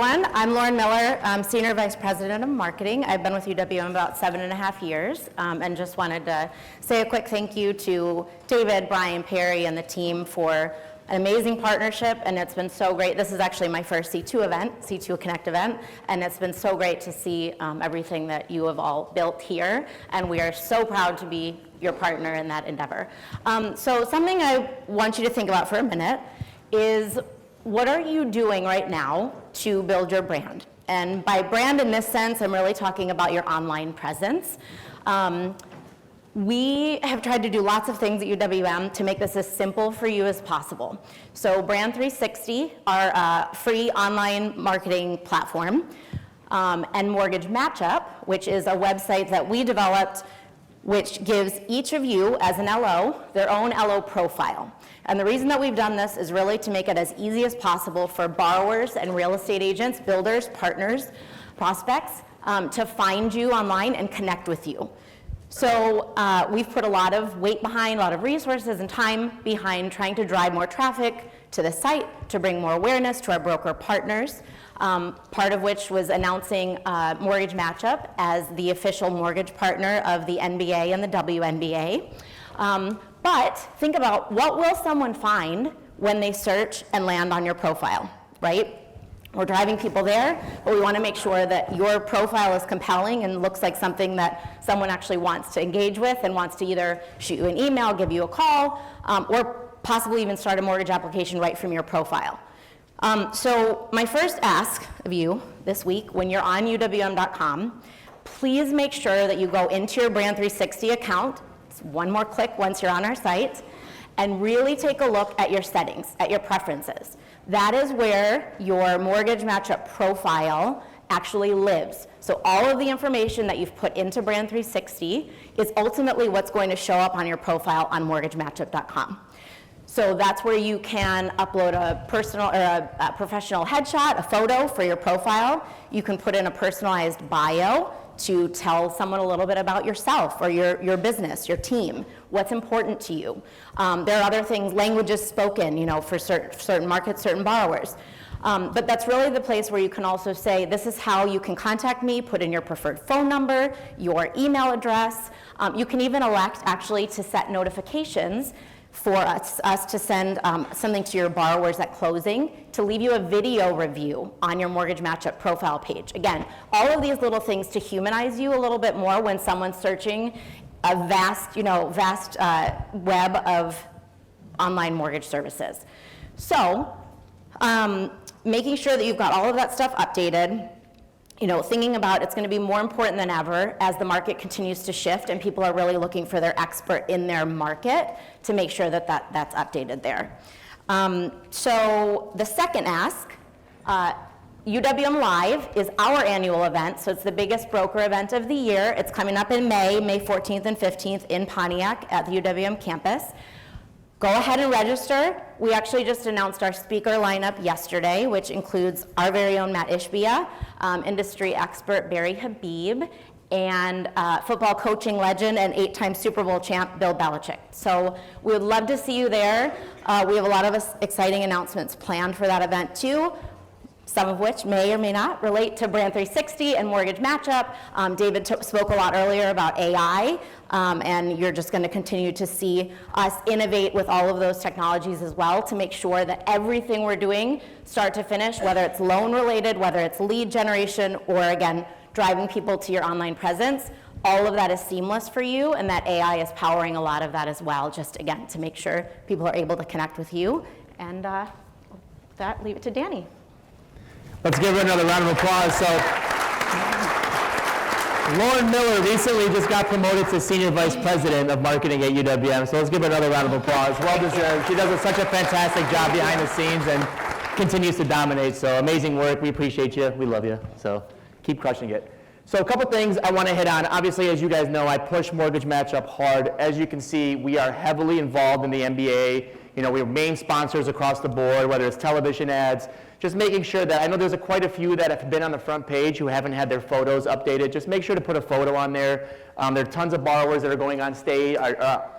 everyone. I'm Lauren Miller. I'm Senior Vice President of Marketing. I've been with UWM about 7.5 years, and just wanted to say a quick thank you to David, Brian, Perry, and the team for an amazing partnership, and it's been so great. This is actually my first C2 event, C2 Connect event, and it's been so great to see everything that you have all built here, and we are so proud to be your partner in that endeavor. So something I want you to think about for a minute is, what are you doing right now to build your brand? And by brand in this sense, I'm really talking about your online presence. We have tried to do lots of things at UWM to make this as simple for you as possible. So Brand 360, our free online marketing platform, and Mortgage Matchup, which is a website that we developed which gives each of you as an LO their own LO profile. And the reason that we've done this is really to make it as easy as possible for borrowers and real estate agents, builders, partners, prospects, to find you online and connect with you. So we've put a lot of weight behind, a lot of resources and time behind trying to drive more traffic to the site, to bring more awareness to our broker partners, part of which was announcing Mortgage Matchup as the official mortgage partner of the NBA and the WNBA. But think about, what will someone find when they search and land on your profile, right? We're driving people there, but we want to make sure that your profile is compelling and looks like something that someone actually wants to engage with and wants to either shoot you an email, give you a call, or possibly even start a mortgage application right from your profile. So my first ask of you this week, when you're on UWM.com, please make sure that you go into your Brand 360 account. It's one more click once you're on our site, and really take a look at your settings, at your preferences. That is where your Mortgage Matchup profile actually lives. So all of the information that you've put into Brand 360 is ultimately what's going to show up on your profile on mortgagematchup.com. So that's where you can upload a personal or a professional headshot, a photo for your profile. You can put in a personalized bio to tell someone a little bit about yourself or your business, your team, what's important to you. There are other things, languages spoken, for certain markets, certain borrowers. But that's really the place where you can also say, this is how you can contact me, put in your preferred phone number, your email address. You can even elect actually to set notifications for us to send something to your borrowers at closing, to leave you a video review on your Mortgage Matchup profile page. Again, all of these little things to humanize you a little bit more when someone's searching a vast web of online mortgage services. So, making sure that you've got all of that stuff updated, thinking about it's going to be more important than ever as the market continues to shift and people are really looking for their expert in their market, to make sure that that's updated there. So the second ask, UWM Live is our annual event, so it's the biggest broker event of the year. It's coming up in May 14th and 15th in Pontiac at the UWM campus. Go ahead and register. We actually just announced our speaker lineup yesterday, which includes our very own Matt Ishbia, industry expert Barry Habib, and football coaching legend and 8-time Super Bowl champ Bill Belichick. So we would love to see you there. We have a lot of exciting announcements planned for that event too, some of which may or may not relate to Brand 360 and Mortgage Matchup. David spoke a lot earlier about AI, and you're just going to continue to see us innovate with all of those technologies as well to make sure that everything we're doing, start to finish, whether it's loan related, whether it's lead generation, or again, driving people to your online presence, all of that is seamless for you, and that AI is powering a lot of that as well, just again, to make sure people are able to connect with you. And with that, leave it to Danny. Let's give her another round of applause. So, Lauren Miller recently just got promoted to Senior Vice President of Marketing at UWM, so let's give her another round of applause. Well deserved. She does such a fantastic job behind the scenes and continues to dominate, so amazing work. We appreciate you. We love you, so keep crushing it. So a couple things I want to hit on. Obviously, as you guys know, I push Mortgage Matchup hard. As you can see, we are heavily involved in the NBA. We have main sponsors across the board, whether it's television ads, just making sure that, I know there's quite a few that have been on the front page who haven't had their photos updated. Just make sure to put a photo on there. There are tons of borrowers that are going on stage,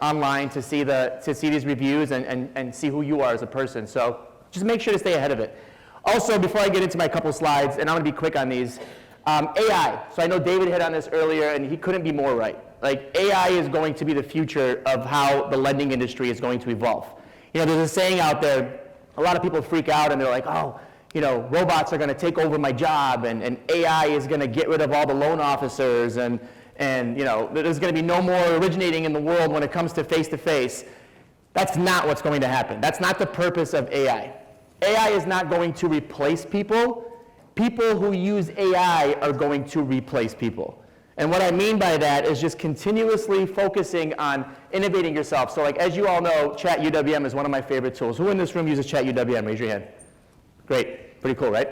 online to see these reviews and see who you are as a person. So just make sure to stay ahead of it. Also, before I get into my couple slides, and I'm going to be quick on these, AI. So I know David hit on this earlier, and he couldn't be more right. Like, AI is going to be the future of how the lending industry is going to evolve. You know, there's a saying out there, a lot of people freak out and they're like, oh, you know, robots are going to take over my job, and AI is going to get rid of all the loan officers, and you know, there's going to be no more originating in the world when it comes to face-to-face. That's not what's going to happen. That's not the purpose of AI. AI is not going to replace people. People who use AI are going to replace people. And what I mean by that is just continuously focusing on innovating yourself. So like, as you all know, Chat UWM is one of my favorite tools. Who in this room uses Chat UWM? Raise your hand. Great. Pretty cool, right?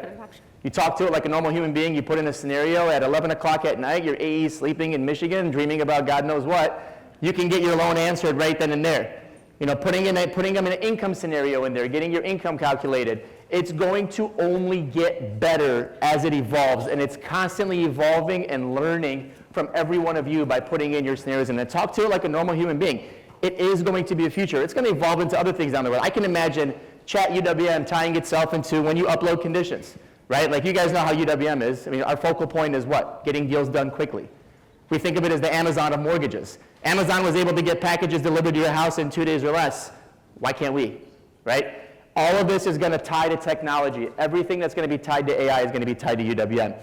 You talk to it like a normal human being. You put in a scenario at 11 o'clock at night. Your AE sleeping in Michigan, dreaming about God knows what. You can get your loan answered right then and there. You know, putting them in an income scenario in there, getting your income calculated. It's going to only get better as it evolves, and it's constantly evolving and learning from every one of you by putting in your scenarios and then talk to it like a normal human being. It is going to be a future. It's going to evolve into other things down the road. I can imagine Chat UWM tying itself into when you upload conditions, right? Like, you guys know how UWM is. I mean, our focal point is what? Getting deals done quickly. We think of it as the Amazon of mortgages. Amazon was able to get packages delivered to your house in 2 days or less. Why can't we, right? All of this is going to tie to technology. Everything that's going to be tied to AI is going to be tied to UWM.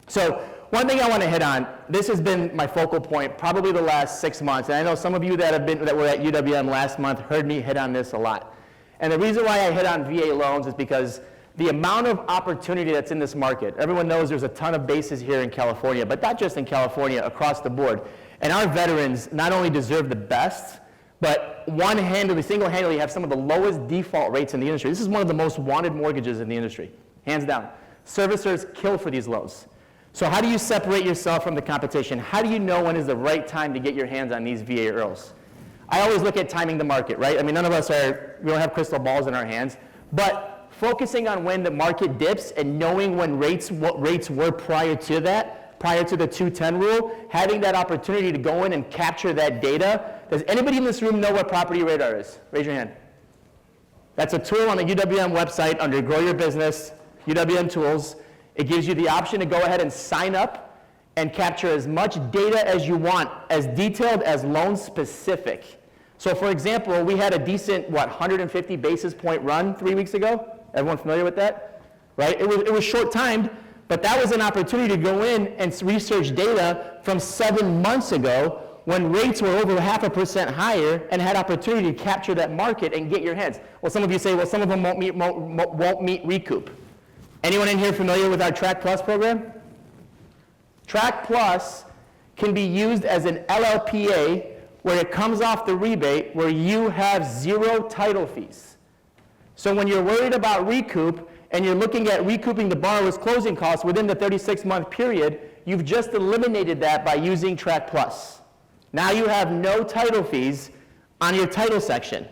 So one thing I want to hit on, this has been my focal point probably the last 6 months, and I know some of you that were at UWM last month heard me hit on this a lot. And the reason why I hit on VA loans is because the amount of opportunity that's in this market, everyone knows there's a ton of bases here in California, but not just in California, across the board. And our veterans not only deserve the best, but single-handedly have some of the lowest default rates in the industry. This is one of the most wanted mortgages in the industry, hands down. Servicers kill for these loans. So how do you separate yourself from the competition? How do you know when is the right time to get your hands on these VA IRRRLs? I always look at timing the market, right? I mean, none of us we don't have crystal balls in our hands, but focusing on when the market dips and knowing what rates were prior to that, prior to the 210 rule, having that opportunity to go in and capture that data. Does anybody in this room know what Property Radar is? Raise your hand. That's a tool on the UWM website under Grow Your Business, UWM Tools. It gives you the option to go ahead and sign up and capture as much data as you want, as detailed as loan specific. So for example, we had a decent, 150 basis point run 3 weeks ago. Everyone familiar with that? Right? It was short-timed, but that was an opportunity to go in and research data from 7 months ago when rates were over 0.5% higher and had opportunity to capture that market and get your hands. Well, some of you say, well, some of them won't meet recoup. Anyone in here familiar with our Track Plus program? Track Plus can be used as an LLPA where it comes off the rebate where you have 0 title fees. So when you're worried about recoup and you're looking at recouping the borrower's closing costs within the 36-month period, you've just eliminated that by using Track Plus. Now you have no title fees on your title section.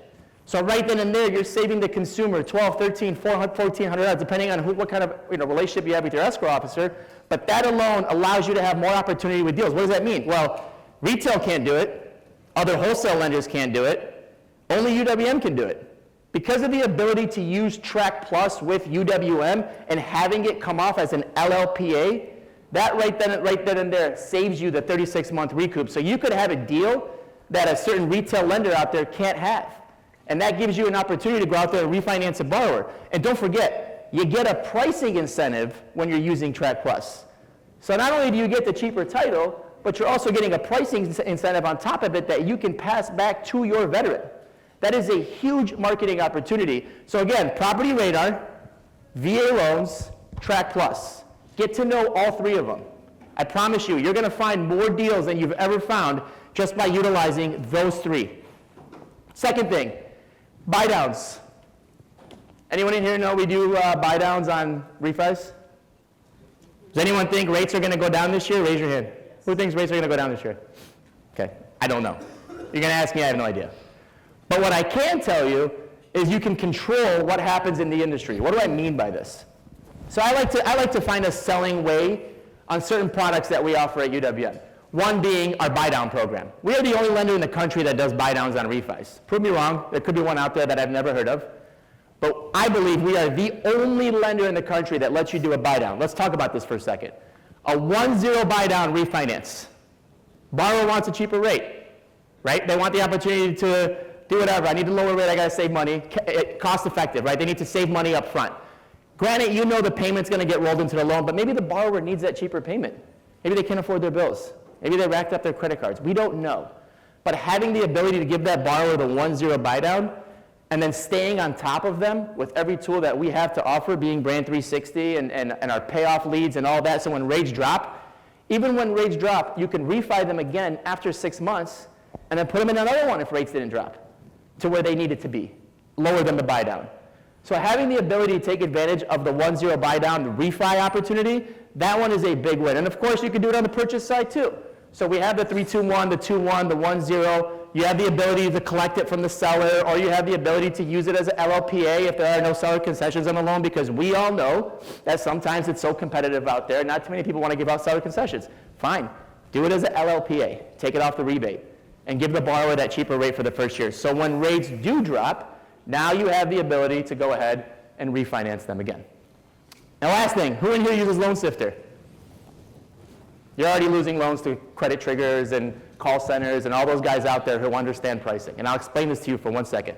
So right then and there, you're saving the consumer $1,200, $1,300, $1,400, depending on what kind of relationship you have with your escrow officer. But that alone allows you to have more opportunity with deals. What does that mean? Well, retail can't do it. Other wholesale lenders can't do it. Only UWM can do it. Because of the ability to use Track Plus with UWM and having it come off as an LLPA, that right then and there saves you the 36-month recoup. So you could have a deal that a certain retail lender out there can't have. And that gives you an opportunity to go out there and refinance a borrower. And don't forget, you get a pricing incentive when you're using Track Plus. So not only do you get the cheaper title, but you're also getting a pricing incentive on top of it that you can pass back to your veteran. That is a huge marketing opportunity. So again, Property Radar, VA loans, Track Plus. Get to know all 3 of them. I promise you, you're going to find more deals than you've ever found just by utilizing those 3. Second thing, buy downs. Anyone in here know we do buy downs on refis? Does anyone think rates are going to go down this year? Raise your hand. Who thinks rates are going to go down this year? Okay, I don't know. You're going to ask me, I have no idea. But what I can tell you is you can control what happens in the industry. What do I mean by this? So I like to find a selling way on certain products that we offer at UWM. One being our buy down program. We are the only lender in the country that does buy downs on refis. Prove me wrong, there could be one out there that I've never heard of. But I believe we are the only lender in the country that lets you do a buy down. Let's talk about this for a second. A 1-0 buy down refinance. Borrower wants a cheaper rate, right? They want the opportunity to do whatever. I need a lower rate, I gotta save money. Cost effective, right? They need to save money up front. Granted, you know the payment's gonna get rolled into the loan, but maybe the borrower needs that cheaper payment. Maybe they can't afford their bills. Maybe they racked up their credit cards. We don't know. But having the ability to give that borrower the 1-0 buy down, and then staying on top of them with every tool that we have to offer, being Brand 360 and our payoff leads and all that, so when rates drop, even when rates drop, you can refi them again after 6 months, and then put them in another one if rates didn't drop to where they needed to be, lower than the buy down. So having the ability to take advantage of the 1-0 buy down, the refi opportunity, that one is a big win. And of course, you can do it on the purchase side too. So we have the 3-2-1, the 2-1, the 1-0. You have the ability to collect it from the seller, or you have the ability to use it as an LLPA if there are no seller concessions on the loan, because we all know that sometimes it's so competitive out there, not too many people want to give out seller concessions. Fine, do it as an LLPA, take it off the rebate, and give the borrower that cheaper rate for the first year. So when rates do drop, now you have the ability to go ahead and refinance them again. Now last thing, who in here uses Loan Sifter? You're already losing loans to credit triggers and call centers and all those guys out there who understand pricing. And I'll explain this to you for 1 second.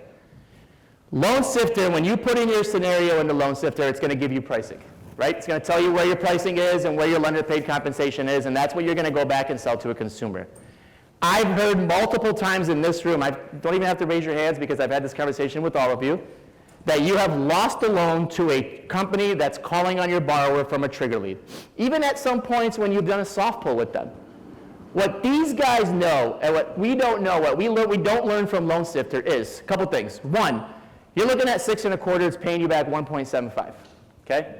Loan Sifter, when you put in your scenario into Loan Sifter, it's going to give you pricing, right? It's going to tell you where your pricing is and where your lender paid compensation is, and that's what you're going to go back and sell to a consumer. I've heard multiple times in this room, I don't even have to raise your hands because I've had this conversation with all of you, that you have lost a loan to a company that's calling on your borrower from a trigger lead. Even at some points when you've done a soft pull with them. What these guys know and what we don't know, what we don't learn from Loan Sifter is a couple things. One, you're looking at 6 1/4, it's paying you back 1.75, okay?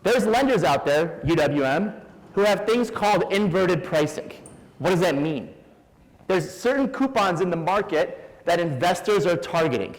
There's lenders out there, UWM, who have things called inverted pricing. What does that mean? There's certain coupons in the market that investors are targeting.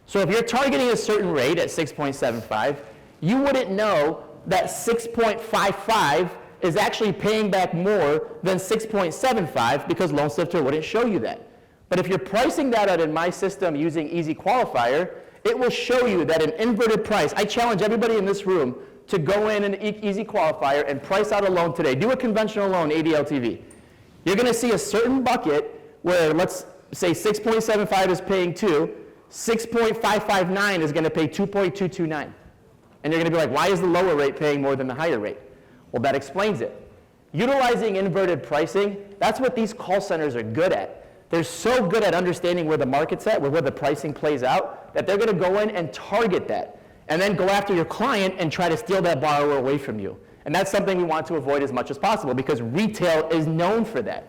So if you're targeting a certain rate at 6.75, you wouldn't know that 6.55 is actually paying back more than 6.75 because Loan Sifter wouldn't show you that. But if you're pricing that out in my system using Easy Qualifier, it will show you that an inverted price, I challenge everybody in this room to go in an Easy Qualifier and price out a loan today. Do a conventional loan, ADLTV. You're going to see a certain bucket where, let's say 6.75 is paying 2, 6.559 is going to pay 2.229. And you're going to be like, why is the lower rate paying more than the higher rate? Well, that explains it. Utilizing inverted pricing, that's what these call centers are good at. They're so good at understanding where the market's at, where the pricing plays out, that they're going to go in and target that, and then go after your client and try to steal that borrower away from you. And that's something we want to avoid as much as possible because retail is known for that.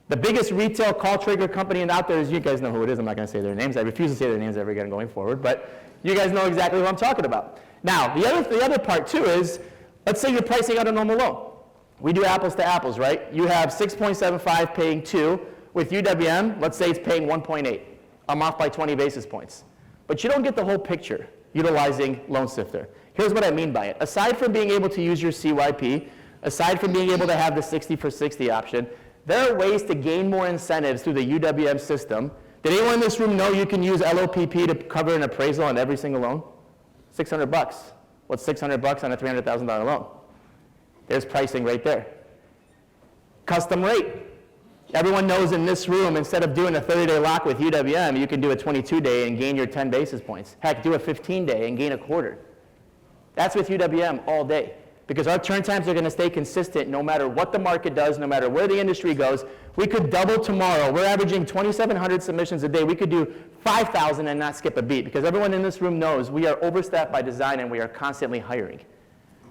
The biggest retail call trigger company out there is, you guys know who it is, I'm not going to say their names. I refuse to say their names ever again going forward, but you guys know exactly who I'm talking about. Now, the other part too is, let's say you're pricing out a normal loan. We do apples to apples, right? You have 6.75 paying 2. With UWM, let's say it's paying 1.8. I'm off by 20 basis points. But you don't get the whole picture utilizing Loan Sifter. Here's what I mean by it. Aside from being able to use your CYP, aside from being able to have the 60 for 60 option, there are ways to gain more incentives through the UWM system. Did anyone in this room know you can use LOPP to cover an appraisal on every single loan? $600. What's $600 on a $300,000 loan? There's pricing right there. Custom rate. Everyone knows in this room, instead of doing a 30-day lock with UWM, you can do a 22-day and gain your 10 basis points. Heck, do a 15-day and gain a quarter. That's with UWM all day, because our turn times are going to stay consistent no matter what the market does, no matter where the industry goes. We could double tomorrow. We're averaging 2,700 submissions a day. We could do 5,000 and not skip a beat, because everyone in this room knows we are overstaffed by design and we are constantly hiring.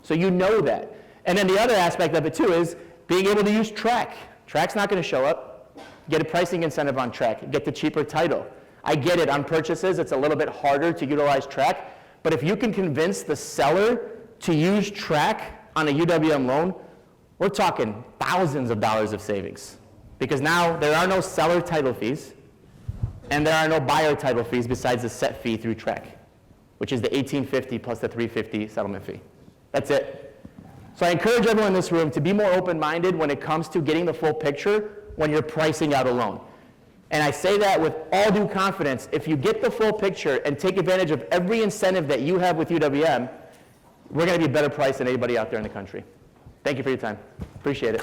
So you know that. And then the other aspect of it too is being able to use Track. Track's not going to show up. Get a pricing incentive on Track. Get the cheaper title. I get it. On purchases, it's a little bit harder to utilize Track. But if you can convince the seller to use Track on a UWM loan, we're talking thousands of dollars of savings. Because now there are no seller title fees, and there are no buyer title fees besides the set fee through Track, which is the $1,850 plus the $350 settlement fee. That's it. So I encourage everyone in this room to be more open-minded when it comes to getting the full picture when you're pricing out a loan. And I say that with all due confidence. If you get the full picture and take advantage of every incentive that you have with UWM, we're going to be a better price than anybody out there in the country. Thank you for your time. Appreciate it.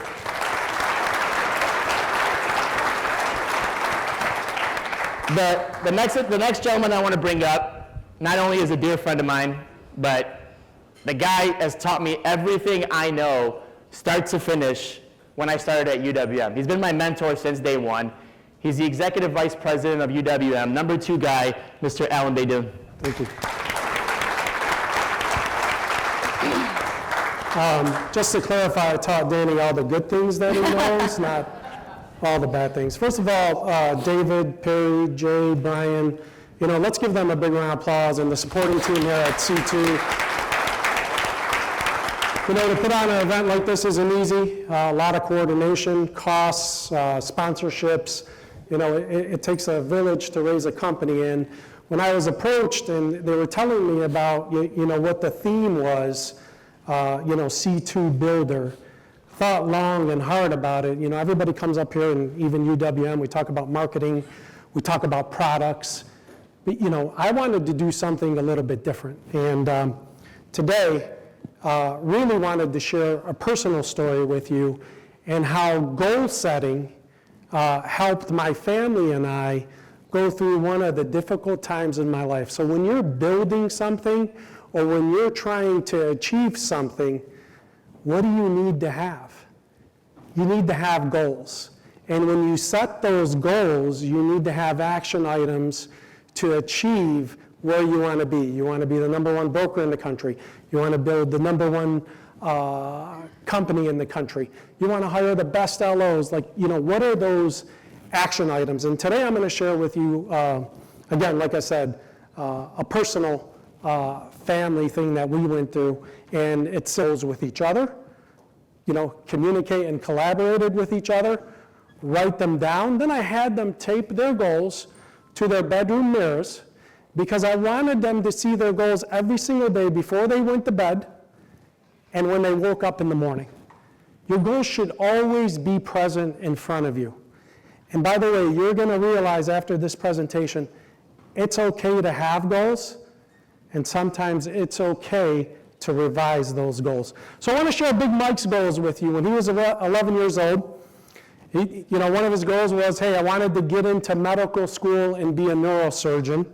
The next gentleman I want to bring up, not only is a dear friend of mine, but the guy has taught me everything I know, start to finish, when I started at UWM. He's been my mentor since day one. He's the Executive Vice President of UWM, number 2 guy, Mr. Alan Baydoun. Thank you. Just to clarify, I taught Danny all the good things that he knows, not all the bad things. First of all, David, Perry, Jay, Brian, let's give them a big round of applause, and the supporting team here at C2. To put on an event like this isn't easy. A lot of coordination, costs, sponsorships. It takes a village to raise a company. And when I was approached and they were telling me about, what the theme was, C2 Builder, thought long and hard about it. Everybody comes up here, and even UWM, we talk about marketing, we talk about products. But, I wanted to do something a little bit different. And today, really wanted to share a personal story with you and how goal setting helped my family and I go through one of the difficult times in my life. So when you're building something or when you're trying to achieve something, what do you need to have? You need to have goals. And when you set those goals, you need to have action items to achieve where you want to be. You want to be the number 1 broker in the country. You want to build the number 1 company in the country. You want to hire the best LOs. What are those action items? And today I'm going to share with you, again, like I said, a personal family thing that we went through, and it goes with each other. Communicate and collaborated with each other, write them down. Then I had them tape their goals to their bedroom mirrors, because I wanted them to see their goals every single day before they went to bed and when they woke up in the morning. Your goals should always be present in front of you. And by the way, you're going to realize after this presentation, it's okay to have goals, and sometimes it's okay to revise those goals. So I want to share Big Mike's goals with you. When he was 11 years old, one of his goals was, hey, I wanted to get into medical school and be a neurosurgeon.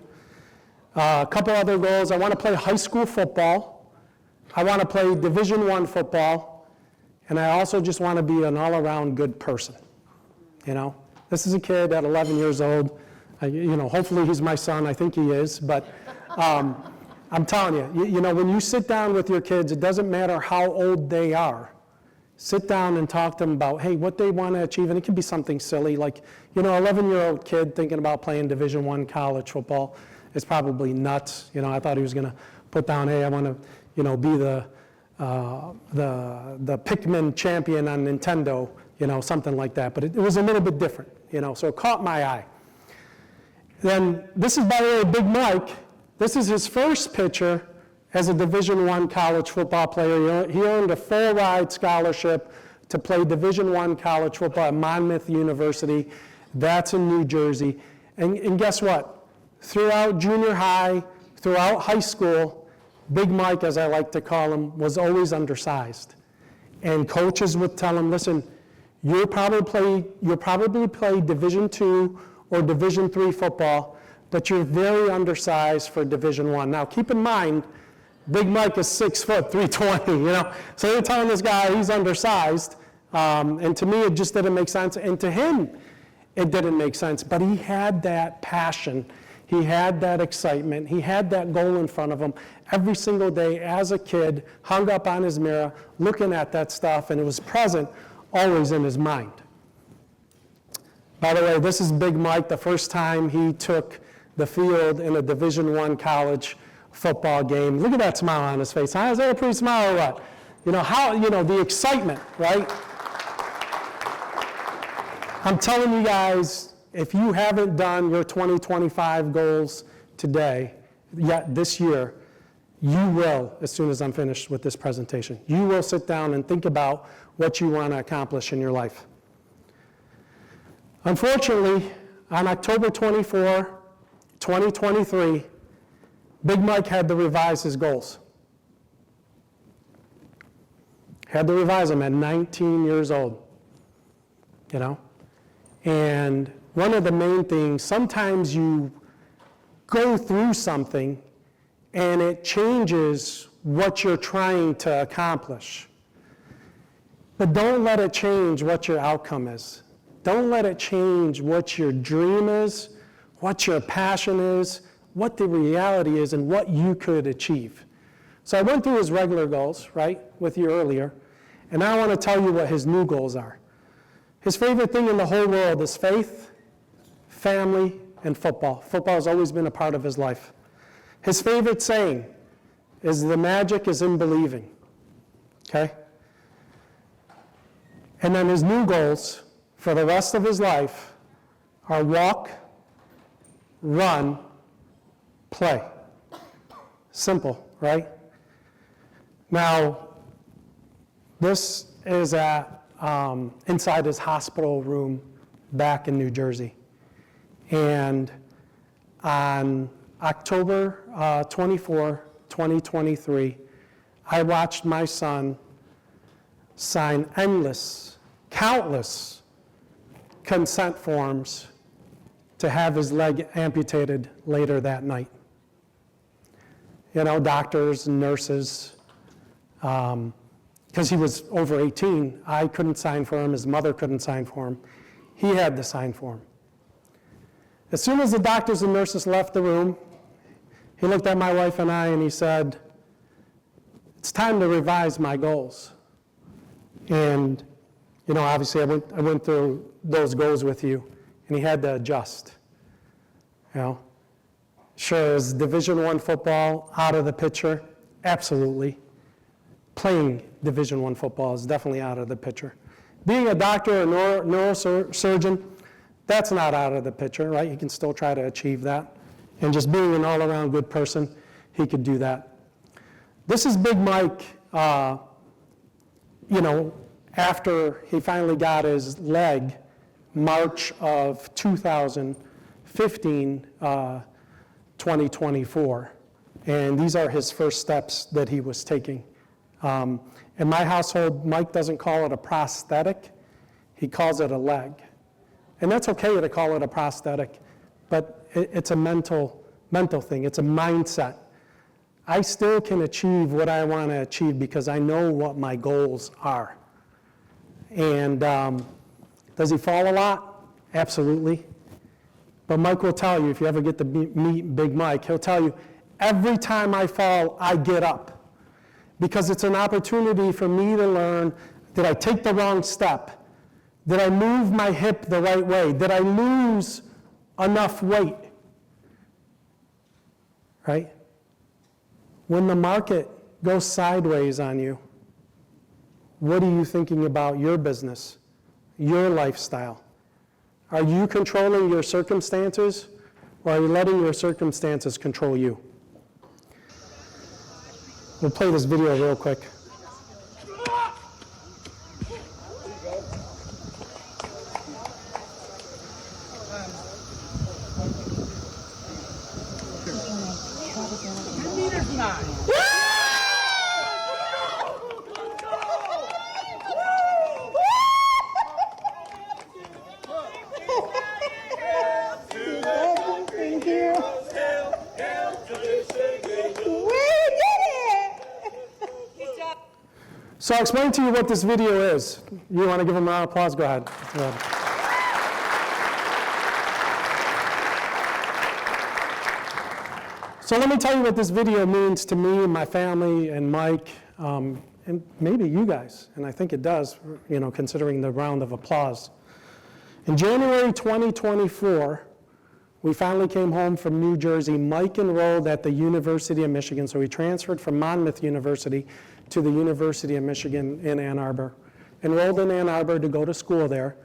A couple other goals: I want to play high school football, I want to play Division I football, and I also just want to be an all-around good person. This is a kid at 11 years old. Hopefully he's my son. I think he is, but I'm telling you, when you sit down with your kids, it doesn't matter how old they are. Sit down and talk to them about, hey, what they want to achieve, and it can be something silly, like, 11-year-old kid thinking about playing Division I college football. It's probably nuts. I thought he was going to put down, hey, I want to, be the Pikmin champion on Nintendo, something like that. But it was a little bit different, so it caught my eye. Then this is, by the way, Big Mike. This is his first picture as a Division I college football player. He earned a full ride scholarship to play Division I college football at Monmouth University. That's in New Jersey. And guess what? Throughout junior high, throughout high school, Big Mike, as I like to call him, was always undersized. And coaches would tell him, listen, you'll probably play Division II or Division III football, but you're very undersized for Division I. Now, keep in mind, Big Mike is 6 foot, 320, So they're telling this guy he's undersized, and to me, it just didn't make sense. And to him, it didn't make sense. But he had that passion. He had that excitement. He had that goal in front of him every single day as a kid, hung up on his mirror, looking at that stuff, and it was present always in his mind. By the way, this is Big Mike, the first time he took the field in a Division I college football game. Look at that smile on his face. Is that a pretty smile or what? The excitement, right? I'm telling you guys, if you haven't done your 2025 goals today, yet this year, you will, as soon as I'm finished with this presentation, you will sit down and think about what you want to accomplish in your life. Unfortunately, on October 24, 2023, Big Mike had to revise his goals. Had to revise them at 19 years old, you know? And one of the main things, sometimes you go through something and it changes what you're trying to accomplish. But don't let it change what your outcome is. Don't let it change what your dream is, what your passion is, what the reality is, and what you could achieve. So I went through his regular goals, right, with you earlier, and now I want to tell you what his new goals are. His favorite thing in the whole world is faith, family, and football. Football has always been a part of his life. His favorite saying is, the magic is in believing, okay? And then his new goals for the rest of his life are walk, run, play. Simple, right? Now, this is at inside his hospital room back in New Jersey. And on October 24, 2023, I watched my son sign countless consent forms to have his leg amputated later that night. You know, doctors and nurses, because he was over 18, I couldn't sign for him, his mother couldn't sign for him. He had to sign for him. As soon as the doctors and nurses left the room, he looked at my wife and I and he said, "It's time to revise my goals." And, you know, obviously I went through those goals with you, and he had to adjust. You know, sure, is Division I football out of the picture? Absolutely. Playing Division I football is definitely out of the picture. Being a doctor or neurosurgeon, that's not out of the picture, right? You can still try to achieve that. And just being an all-around good person, he could do that. This is Big Mike, you know, after he finally got his leg, March of 2015, 2024. And these are his first steps that he was taking. In my household, Mike doesn't call it a prosthetic, he calls it a leg. And that's okay to call it a prosthetic, but it's a mental thing, it's a mindset. I still can achieve what I want to achieve because I know what my goals are. And does he fall a lot? Absolutely. But Mike will tell you, if you ever get to meet Big Mike, he'll tell you, every time I fall, I get up. Because it's an opportunity for me to learn, did I take the wrong step? Did I move my hip the right way? Did I lose enough weight? Right? When the market goes sideways on you, what are you thinking about your business, your lifestyle? Are you controlling your circumstances, or are you letting your circumstances control you? We'll play this video real quick. So I'll explain to you what this video is. You want to give him a round of applause? Go ahead. Go ahead. So let me tell you what this video means to me and my family and Mike, and maybe you guys, and I think it does, you know, considering the round of applause. In January 2024, we finally came home from New Jersey. Mike enrolled at the University of Michigan, so he transferred from Monmouth University to the University of Michigan in Ann Arbor. Enrolled in Ann Arbor to go to school there.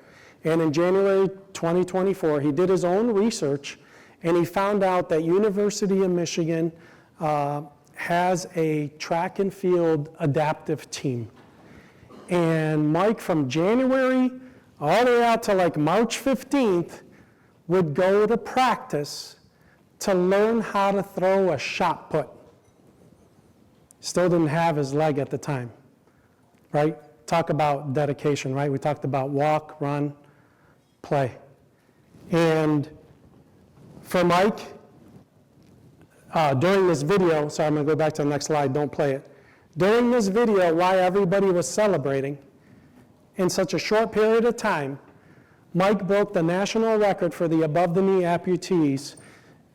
And in January 2024, he did his own research, and he found out that University of Michigan has a track and field adaptive team. And Mike, from January all the way out to like March 15th, would go to practice to learn how to throw a shot put. Still didn't have his leg at the time, right? Talk about dedication, right? We talked about walk, run, play. And for Mike, during this video, sorry, I'm going to go back to the next slide, don't play it. During this video, while everybody was celebrating, in such a short period of time, Mike broke the national record for the above-the-knee amputees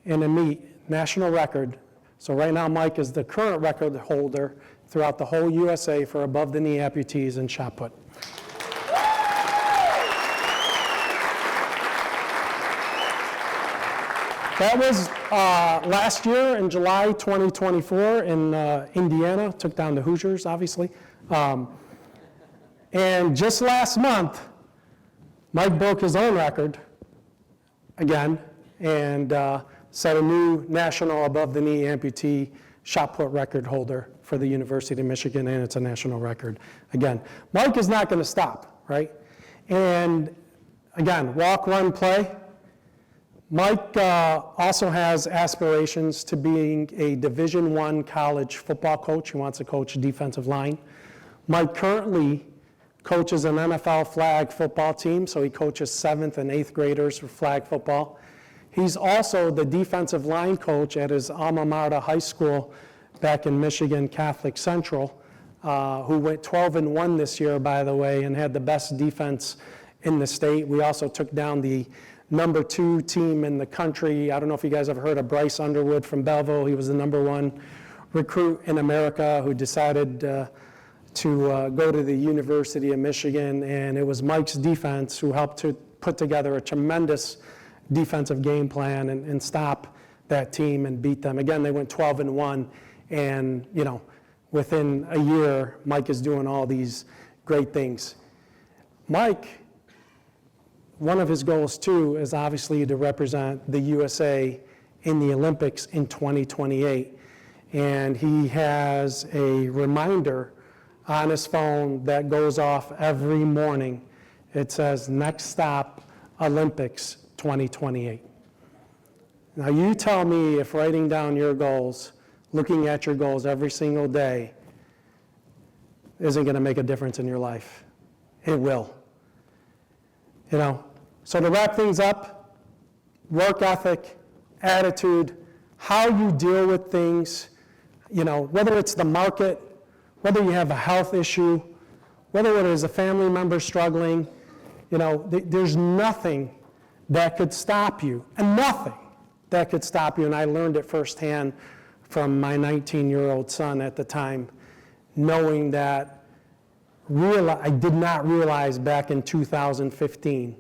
in a meet, national record. So right now, Mike is the current record holder throughout the whole USA for above-the-knee amputees in shot put. That was last year in July 2024 in Indiana. Took down the Hoosiers, obviously. And just last month, Mike broke his own record again and set a new national above-the-knee amputee shot put record holder for the University of Michigan, and it's a national record. Again, Mike is not going to stop, right? And again, walk, run, play. Mike also has aspirations to being a Division I college football coach. He wants to coach defensive line. Mike currently coaches an NFL flag football team, so he coaches 7th and 8th graders for flag football. He's also the defensive line coach at his alma mater high school back in Michigan, Catholic Central, who went 12-1 this year, by the way, and had the best defense in the state. We also took down the number 2 team in the country. I don't know if you guys have heard of Bryce Underwood from Belleville. He was the number 1 recruit in America who decided to go to the University of Michigan, and it was Mike's defense who helped to put together a tremendous defensive game plan and stop that team and beat them. Again, they went 12-1, and you know, within a year, Mike is doing all these great things. Mike, one of his goals too is obviously to represent the USA in the Olympics in 2028, and he has a reminder on his phone that goes off every morning. It says, next stop, Olympics 2028. Now you tell me if writing down your goals, looking at your goals every single day, isn't going to make a difference in your life. It will. You know, so to wrap things up, work ethic, attitude, how you deal with things, you know, whether it's the market, whether you have a health issue, whether it is a family member struggling, you know, there's nothing that could stop you, and nothing that could stop you. And I learned it firsthand from my 19-year-old son at the time, knowing that I did not realize back in 2015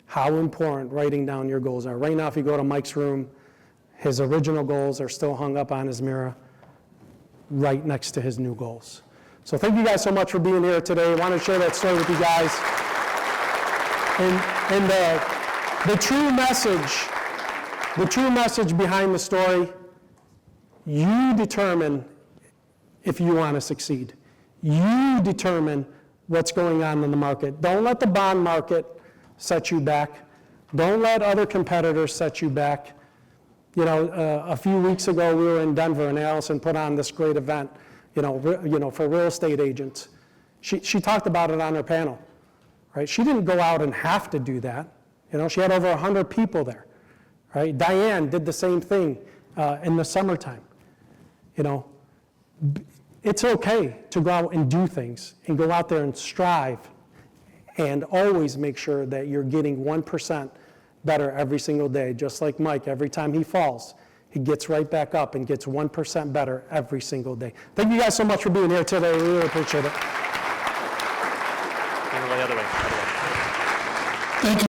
how important writing down your goals are. Right now, if you go to Mike's room, his original goals are still hung up on his mirror right next to his new goals. So thank you guys so much for being here today. I want to share that story with you guys. And the true message behind the story, you determine if you want to succeed. You determine what's going on in the market. Don't let the bond market set you back. Don't let other competitors set you back. You know, a few weeks ago we were in Denver and Allison put on this great event, you know, for real estate agents. She talked about it on her panel, right? She didn't go out and have to do that. You know, she had over 100 people there, right? Diane did the same thing in the summertime. You know, it's okay to go out and do things and go out there and strive and always make sure that you're getting 1% better every single day. Just like Mike, every time he falls, he gets right back up and gets 1% better every single day. Thank you guys so much for being here today. We really appreciate it. Thank you.